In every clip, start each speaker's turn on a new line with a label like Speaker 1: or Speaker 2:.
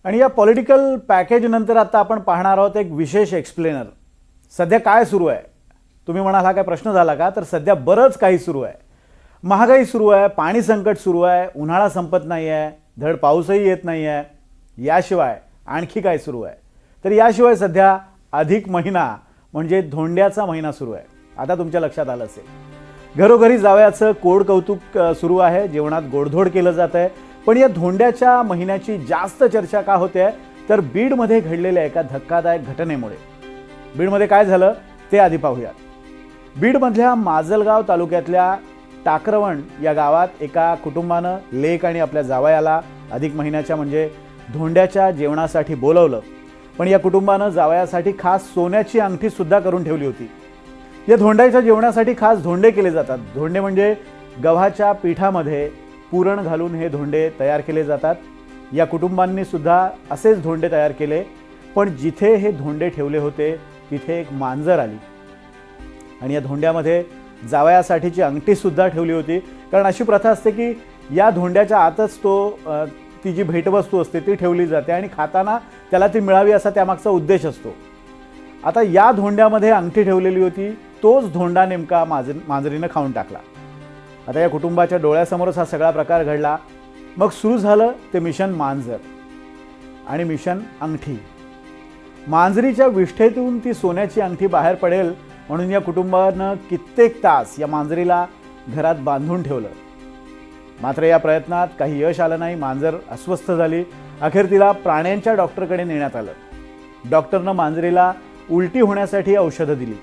Speaker 1: आणि या political package नंतर आता आपण पाहणार आहोत एक विशेष एक्सप्लेनर. सध्या काय सुरू आहे तुम्ही म्हणाल हा काय प्रश्न झाला का? तर सध्या बरंच काही सुरू आहे. महागाई सुरू आहे, पाणी संकट सुरू आहे, उन्हाळा संपत नाही आहे, धड पाऊसही येत नाही आहे. याशिवाय आणखी काय सुरू आहे? तर याशिवाय सध्या अधिक महिना म्हणजे धोंड्याचा महिना सुरू आहे. आता तुमच्या लक्षात आलं असेल, घरोघरी जावयाचं कोड कौतुक सुरू आहे, जेवणात गोडधोड केलं जात आहे. पण या धोंड्याच्या महिन्याची जास्त चर्चा का होते तर बीडमध्ये घडलेल्या एका धक्कादायक घटनेमुळे. बीडमध्ये काय झालं ते आधी पाहूयात. बीडमधल्या माजलगाव तालुक्यातल्या टाकरवण या गावात एका कुटुंबानं लेक आणि आपल्या जावयाला अधिक महिन्याच्या म्हणजे धोंड्याच्या जेवणासाठी बोलवलं. पण या कुटुंबानं जावयासाठी खास सोन्याची अंगठी सुद्धा करून ठेवली होती. या धोंड्याच्या जेवणासाठी खास धोंडे केले जातात. धोंडे म्हणजे गव्हाच्या पिठामध्ये पुरण घालून हे धोंडे तयार केले जातात. या कुटुंबांनी सुद्धा असेच धोंडे तयार केले. पण जिथे हे धोंडे ठेवले होते तिथे एक मांजर आली आणि या धोंड्यामध्ये जावयासाठीची अंगठी सुद्धा ठेवली होती. कारण अशी प्रथा असते की या धोंड्याच्या आतच ती जी भेटवस्तू असते ती ठेवली जाते आणि खाताना त्याला ती मिळावी असा त्यामागचा उद्देश असतो. आता या धोंड्यामध्ये अंगठी ठेवलेली होती, तोच धोंडा नेमका मांजरीनं खाऊन टाकला. आता या कुटुंबाच्या डोळ्यासमोरच हा सगळा प्रकार घडला. मग सुरू झालं ते मिशन मांजर आणि मिशन अंगठी. मांजरीच्या विष्ठेतून ती सोन्याची अंगठी बाहेर पडेल म्हणून या कुटुंबानं कित्येक तास या मांजरीला घरात बांधून ठेवलं. मात्र या प्रयत्नात काही यश आलं नाही. मांजर अस्वस्थ झाली. अखेर तिला प्राण्यांच्या डॉक्टरकडे नेण्यात आलं. डॉक्टरनं मांजरीला उलटी होण्यासाठी औषधं दिली.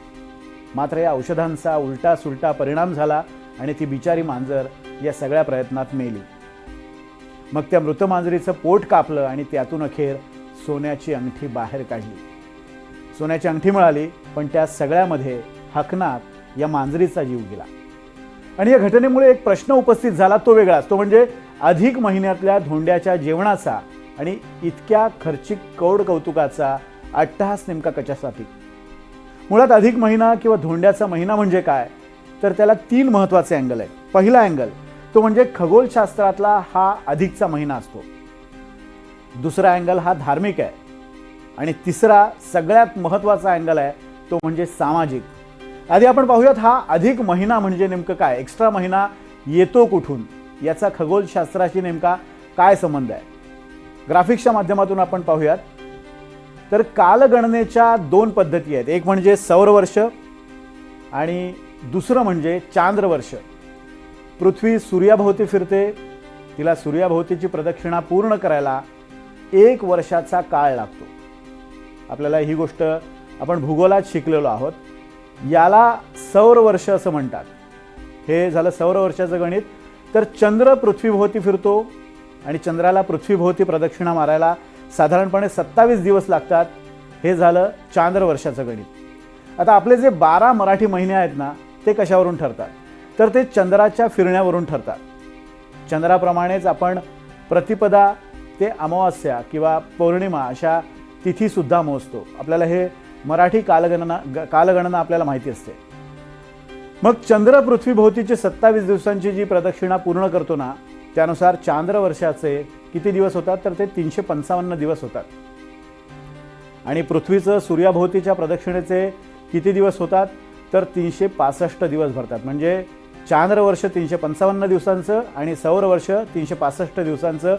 Speaker 1: मात्र या औषधांचा उलटा सुलटा परिणाम झाला आणि ती बिचारी मांजर या सगळ्या प्रयत्नात मेली. मग त्या मृत मांजरीचं पोट कापलं आणि त्यातून अखेर सोन्याची अंगठी बाहेर काढली. सोन्याची अंगठी मिळाली, पण त्या सगळ्यामध्ये हकनात या मांजरीचा जीव गेला. आणि या घटनेमुळे एक प्रश्न उपस्थित झाला, तो वेगळाच. तो म्हणजे अधिक महिन्यातल्या धोंड्याच्या जेवणाचा आणि इतक्या खर्चिक कौड कौतुकाचा अट्टहास नेमका कशासाठी? मुळात अधिक महिना किंवा धोंड्याचा महिना म्हणजे काय तर त्याला 3 महत्त्वाचे अँगल आहेत. पहिला अँगल तो म्हणजे खगोलशास्त्रातला हा अधिकचा महिना असतो. दुसरा अँगल हा धार्मिक आहे आणि तिसरा सगळ्यात महत्त्वाचा अँगल आहे तो म्हणजे सामाजिक. आधी आपण पाहूयात हा अधिक महिना म्हणजे नेमकं काय, एक्स्ट्रा महिना येतो कुठून, याचा खगोलशास्त्राशी नेमका काय संबंध आहे. ग्राफिक्सच्या माध्यमातून आपण पाहूयात. तर कालगणनेच्या 2 पद्धती आहेत. एक म्हणजे सौरवर्ष आणि दुसरं म्हणजे चांद्रवर्ष. पृथ्वी सूर्याभोवती फिरते, तिला सूर्याभोवतीची प्रदक्षिणा पूर्ण करायला 1 वर्षाचा काळ लागतो. आपल्याला ही गोष्ट आपण भूगोलात शिकलेलो आहोत. याला सौरवर्ष असं म्हणतात. हे झालं सौरवर्षाचं गणित. तर चंद्र पृथ्वीभोवती फिरतो आणि चंद्राला पृथ्वीभोवती प्रदक्षिणा मारायला साधारणपणे 27 दिवस लागतात. हे झालं चांद्रवर्षाचं गणित. आता आपले जे 12 मराठी महिने आहेत ना ते कशावरून ठरतात तर ते चंद्राच्या फिरण्यावरून ठरतात. चंद्राप्रमाणेच आपण प्रतिपदा ते अमावास्या किंवा पौर्णिमा अशा तिथीसुद्धा मोजतो. आपल्याला हे मराठी कालगणना आपल्याला माहिती असते. मग चंद्र पृथ्वीभोवतीची 27 दिवसांची जी प्रदक्षिणा पूर्ण करतो ना त्यानुसार चांद्रवर्षाचे किती दिवस होतात तर ते 355 दिवस होतात. आणि पृथ्वीचं सूर्याभोवतीच्या प्रदक्षिणेचे किती दिवस होतात तर 365 दिवस भरतात. म्हणजे चांद्रवर्ष 355 दिवसांचं आणि सौरवर्ष 365 दिवसांचं.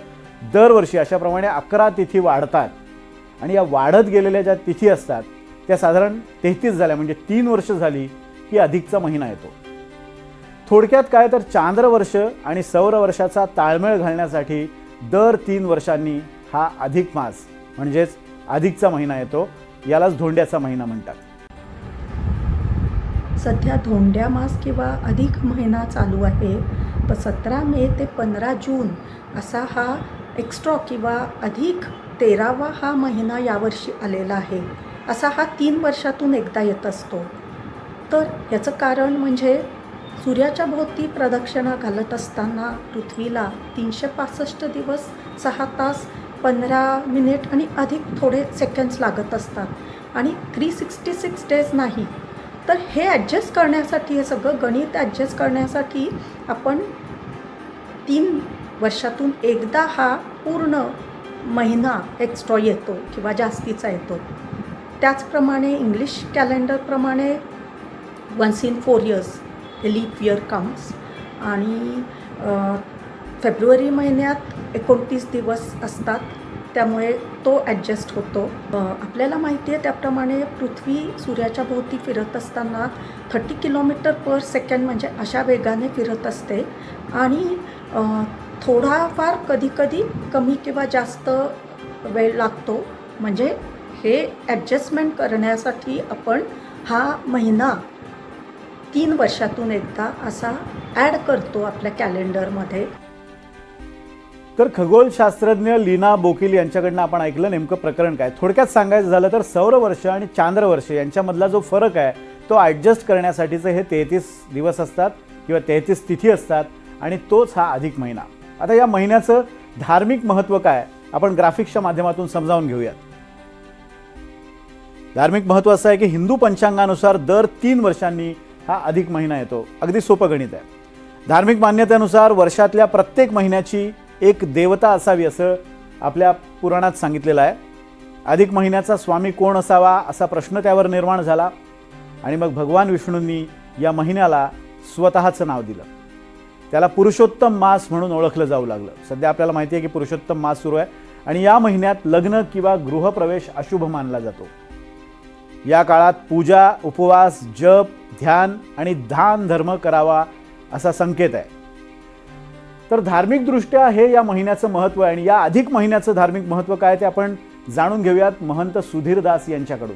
Speaker 1: दरवर्षी अशाप्रमाणे 11 तिथी वाढतात आणि या वाढत गेलेल्या ज्या तिथी असतात त्या साधारण 33 झाल्या म्हणजे 3 वर्ष झाली की अधिकचा महिना येतो. थोडक्यात काय तर चांद्रवर्ष आणि सौरवर्षाचा ताळमेळ घालण्यासाठी दर 3 वर्षांनी हा अधिक मास म्हणजेच अधिकचा महिना येतो. यालाच धोंड्याचा महिना म्हणतात.
Speaker 2: सध्या धोंड्या मास किंवा अधिक महिना चालू आहे. तर 17 मे ते 15 जून असा हा एक्स्ट्रा किंवा अधिक 13वा हा महिना यावर्षी आलेला आहे. असा हा 3 वर्षातून एकदा येत असतो. तर याचं कारण म्हणजे सूर्याच्या भोवती प्रदक्षिणा घालत असताना पृथ्वीला 365 दिवस 6 तास 15 मिनिट आणि अधिक थोडे सेकंड्स लागत असतात आणि 366 डेज नाही. तर हे ॲडजस्ट करण्यासाठी, हे सगळं गणित ॲडजस्ट करण्यासाठी आपण 3 वर्षातून एकदा हा पूर्ण महिना एक्स्ट्रा येतो किंवा जास्तीचा येतो. त्याचप्रमाणे इंग्लिश कॅलेंडरप्रमाणे once in 4 years leap year counts आणि फेब्रुवारी महिन्यात 29 दिवस असतात, त्यामुळे तो ॲडजस्ट होतो. आपल्याला माहिती आहे त्याप्रमाणे पृथ्वी सूर्याच्या भोवती फिरत असताना 30 km/s म्हणजे अशा वेगाने फिरत असते आणि थोडाफार कधीकधी कमी किंवा जास्त वेळ लागतो. म्हणजे हे ॲडजस्टमेंट करण्यासाठी आपण हा महिना 3 वर्षातून एकदा असा ॲड करतो आपल्या कॅलेंडरमध्ये.
Speaker 1: तर खगोलशास्त्रज्ञ लीना बोकील यांच्याकडनं आपण ऐकलं नेमकं प्रकरण काय. थोडक्यात सांगायचं झालं तर सौरवर्ष आणि चांद्रवर्ष यांच्यामधला जो फरक आहे तो ॲडजस्ट करण्यासाठीचे हे 33 दिवस असतात किंवा 33 तिथी असतात आणि तोच हा अधिक महिना. आता या महिन्याचं धार्मिक महत्त्व काय आपण ग्राफिक्सच्या माध्यमातून समजावून घेऊयात. धार्मिक महत्त्व असं आहे की हिंदू पंचांगानुसार दर 3 वर्षांनी हा अधिक महिना येतो. अगदी सोपं गणित आहे. धार्मिक मान्यतेनुसार वर्षातल्या प्रत्येक महिन्याची एक देवता असावी असं आपल्या पुराणात सांगितलेलं आहे. अधिक महिन्याचा स्वामी कोण असावा असा प्रश्न त्यावर निर्माण झाला आणि मग भगवान विष्णूंनी या महिन्याला स्वतःचं नाव दिलं. त्याला पुरुषोत्तम मास म्हणून ओळखलं जाऊ लागलं. सध्या आपल्याला माहिती आहे की पुरुषोत्तम मास सुरू आहे आणि या महिन्यात लग्न किंवा गृहप्रवेश अशुभ मानला जातो. या काळात पूजा, उपवास, जप, ध्यान आणि दान धर्म करावा असा संकेत आहे. तर धार्मिकदृष्ट्या हे या महिन्याचं महत्त्व आहे आणि या अधिक महिन्याचं धार्मिक महत्त्व काय ते आपण जाणून घेऊयात महंत सुधीरदास यांच्याकडून.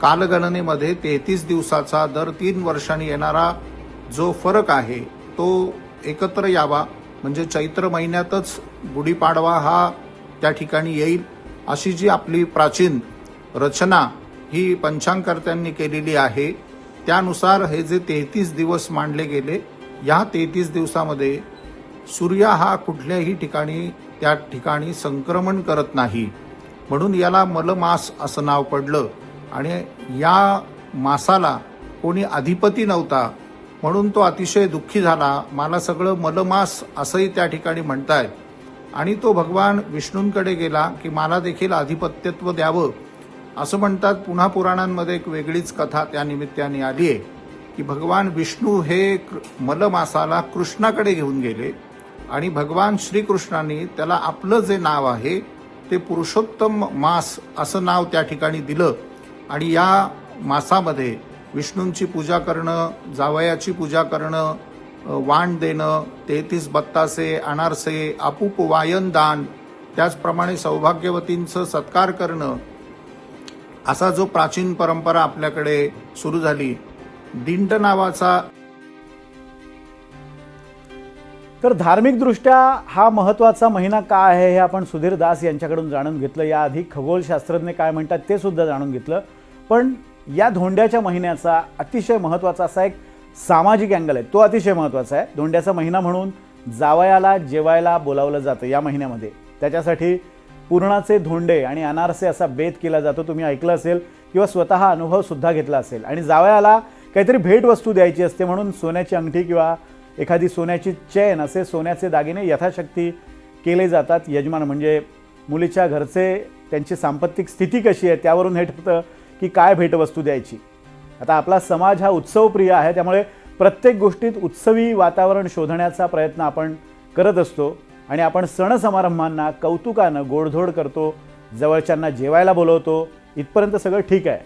Speaker 3: कालगणनेमध्ये 33 दिवसाचा दर 3 वर्षांनी येणारा जो फरक आहे तो एकत्र यावा, म्हणजे चैत्र महिन्यातच गुढीपाडवा हा त्या ठिकाणी येईल अशी जी आपली प्राचीन रचना ही पंचांगकर्त्यांनी केलेली आहे. त्यानुसार हे जे 33 दिवस मानले गेले, या 33 दिवसामध्ये सूर्य हा कुठल्याही ठिकाणी त्या ठिकाणी संक्रमण करत नाही, म्हणून याला मलमास असं नाव पडलं. आणि या मासाला कोणी अधिपती नव्हता म्हणून तो अतिशय दुःखी झाला. मला सगळं मलमास असंही त्या ठिकाणी म्हणतायत आणि तो भगवान विष्णूंकडे गेला की मला देखील अधिपत्यत्व द्यावं असं म्हणतात. पुन्हा पुराणांमध्ये एक वेगळीच कथा त्या निमित्ताने आली आहे की भगवान विष्णू हे मलमासाला कृष्णाकडे घेऊन गेले आणि भगवान श्रीकृष्णांनी त्याला आपलं जे नाव आहे ते पुरुषोत्तम मास असं नाव त्या ठिकाणी दिलं. आणि या मासामध्ये विष्णूंची पूजा करणं, जावयाची पूजा करणं, वाण देणं, 33 बत्तासे, अनारसे, आपूप वायन दान, त्याचप्रमाणे सौभाग्यवतींचं सत्कार करणं, असा जो प्राचीन परंपरा आपल्याकडे सुरू झाली. दिंड नावाचा.
Speaker 1: तर धार्मिकदृष्ट्या हा महत्त्वाचा महिना काय आहे हे आपण सुधीर दास यांच्याकडून जाणून घेतलं. याआधी खगोलशास्त्रज्ञ काय म्हणतात ते सुद्धा जाणून घेतलं. पण या धोंड्याच्या महिन्याचा अतिशय महत्त्वाचा असा एक सामाजिक अँगल आहे, तो अतिशय महत्त्वाचा आहे. धोंड्याचा महिना म्हणून जावयाला जेवायला बोलावलं जातं या महिन्यामध्ये. त्याच्यासाठी पुरणाचे धोंडे आणि अनारसे असा बेत केला जातो. तुम्ही ऐकलं असेल किंवा स्वतः अनुभव सुद्धा घेतला असेल. आणि जावयाला काहीतरी भेटवस्तू द्यायची असते म्हणून सोन्याची अंगठी किंवा एखादी सोन्याची चेन असे सोन्याचे दागिने यथाशक्ती केले जातात. यजमान म्हणजे मुलीच्या घरचे त्यांची सांपत्तिक स्थिती कशी आहे त्यावरून हे ठरतं की काय भेटवस्तू द्यायची. आता आपला समाज हा उत्सवप्रिय आहे, त्यामुळे प्रत्येक गोष्टीत उत्सवी वातावरण शोधण्याचा प्रयत्न आपण करत असतो आणि आपण सण समारंभांना कौतुकानं गोडधोड करतो, जवळच्यांना जेवायला बोलवतो. इथपर्यंत सगळं ठीक आहे.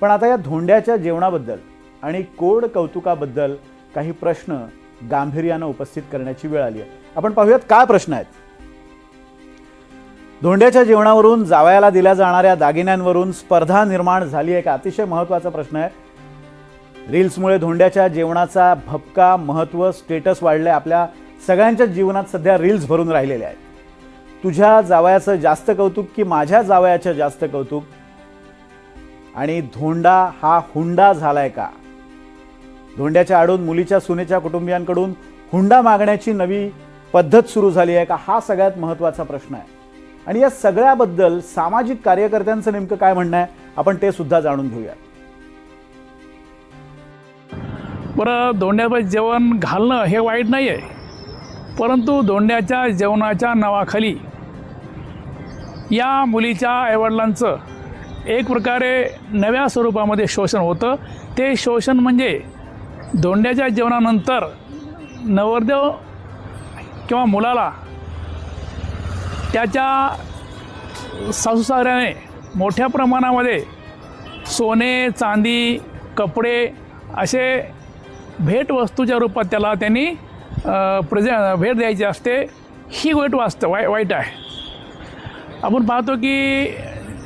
Speaker 1: पण आता या धोंड्याच्या जेवणाबद्दल आणि कोड कौतुकाबद्दल काही प्रश्न गांभीर्यानं उपस्थित करण्याची वेळ आली आहे. आपण पाहूयात काय प्रश्न आहेत. धोंड्याच्या जेवणावरून जावयाला दिल्या जाणाऱ्या दागिन्यांवरून स्पर्धा निर्माण झाली आहे का? अतिशय महत्त्वाचा प्रश्न आहे. रील्समुळे धोंड्याच्या जेवणाचा भपका, महत्त्व, स्टेटस वाढले. आपल्या सगळ्यांच्या जीवनात सध्या रील्स भरून राहिलेले आहेत. तुझ्या जावयाचं जास्त कौतुक की माझ्या जावयाचं जास्त कौतुक? आणि धोंडा हा हुंडा झालाय का? धोंड्याच्या आडून मुलीच्या सुनेच्या कुटुंबियांकडून हुंडा मागण्याची नवी पद्धत सुरू झाली आहे का? हा सगळ्यात महत्त्वाचा प्रश्न आहे. आणि या सगळ्याबद्दल सामाजिक कार्यकर्त्यांचं नेमकं काय म्हणणं आहे आपण ते सुद्धा जाणून घेऊया.
Speaker 4: बरं, धोंड्यावर जेवण घालणं हे वाईट नाही आहे, परंतु धोंड्याच्या जेवणाच्या नावाखाली या मुलीच्या आईवडिलांचं एक प्रकारे नव्या स्वरूपामध्ये शोषण होतं. ते शोषण म्हणजे धोंड्याच्या जेवणानंतर नवरदेव किंवा मुलाला त्याच्या सासूसाऱ्याने मोठ्या प्रमाणामध्ये सोने, चांदी, कपडे असे भेटवस्तूच्या रूपात त्याला त्यांनी भेट द्यायची असते. ही गोष्ट वाईट आहे. आपण पाहतो की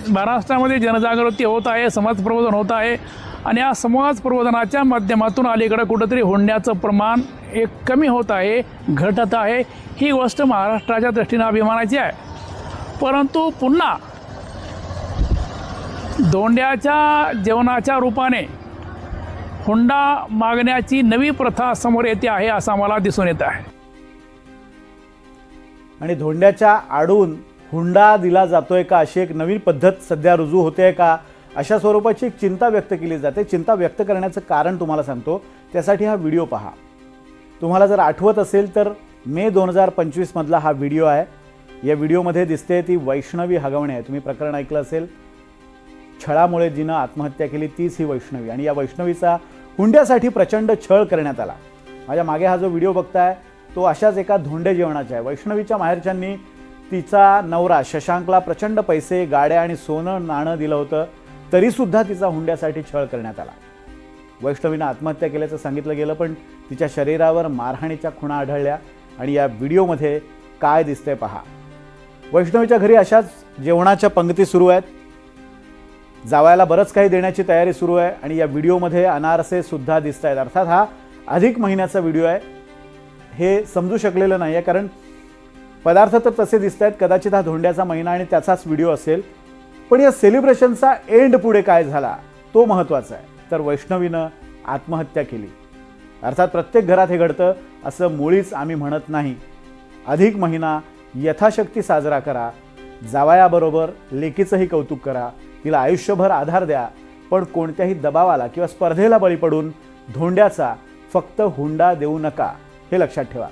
Speaker 4: महाराष्ट्रामध्ये जनजागृती होत आहे, समाज प्रबोधन होत आहे आणि या समाज प्रबोधनाच्या माध्यमातून अलीकडे कुठंतरी हुंड्याचं प्रमाण एक कमी होत आहे, घटत आहे. ही गोष्ट महाराष्ट्राच्या दृष्टीने अभिमानाची आहे. परंतु पुन्हा धोंड्याच्या जेवणाच्या रूपाने हुंडा मागण्याची नवी प्रथा समोर येते आहे असं आम्हाला दिसून येत आहे.
Speaker 1: आणि धोंड्याच्या आडून हुंडा दिला जातोय का अशी एक नवीन पद्धत सध्या रुजू होते का, अशा स्वरूपाची एक चिंता व्यक्त केली जाते. चिंता व्यक्त करण्याचं कारण तुम्हाला सांगतो, त्यासाठी हा व्हिडिओ पहा. तुम्हाला जर आठवत असेल तर मे 2025 मधला हा व्हिडिओ आहे. या व्हिडिओमध्ये दिसते ती वैष्णवी हगवणे आहे. तुम्ही प्रकरण ऐकलं असेल. छळामुळे जिनं आत्महत्या केली तीच ही वैष्णवी, आणि या वैष्णवीचा हुंड्यासाठी प्रचंड छळ करण्यात आला. माझ्या मागे हा जो व्हिडिओ बघताय तो अशाच एका धोंडे जेवणाचा आहे. वैष्णवीच्या माहेरच्यांनी तिचा नवरा शशांकला प्रचंड पैसे, गाड्या आणि सोनं नाणं दिलं होतं, तरीसुद्धा तिचा हुंड्यासाठी छळ करण्यात आला. वैष्णवीनं आत्महत्या केल्याचं सांगितलं गेलं, पण तिच्या शरीरावर मारहाणीच्या खुणा आढळल्या. आणि या व्हिडिओमध्ये काय दिसतंय पहा. वैष्णवीच्या घरी अशाच जेवणाच्या पंक्ती सुरू आहेत. जावयाला बरंच काही देण्याची तयारी सुरू आहे आणि या व्हिडिओमध्ये अनारसे सुद्धा दिसत आहेत. अर्थात हा अधिक महिन्याचा व्हिडिओ आहे. हे समजू शकलेलं नाही आहे, कारण पदार्थ तर तसे दिसत आहेत. कदाचित हा धोंड्याचा महिना आणि त्याचाच व्हिडिओ असेल. पण या सेलिब्रेशनचा एंड पुढे काय झाला तो महत्त्वाचा आहे. तर वैष्णवीनं आत्महत्या केली. अर्थात प्रत्येक घरात हे घडतं असं मुळीच आम्ही म्हणत नाही. अधिक महिना यथाशक्ती साजरा करा. जावयाबरोबर लेकीचंही कौतुक करा. तिला आयुष्यभर आधार द्या. पण कोणत्याही दबावाला किंवा स्पर्धेला बळी पडून धोंड्याचा फक्त हुंडा देऊ नका, हे लक्षात ठेवा.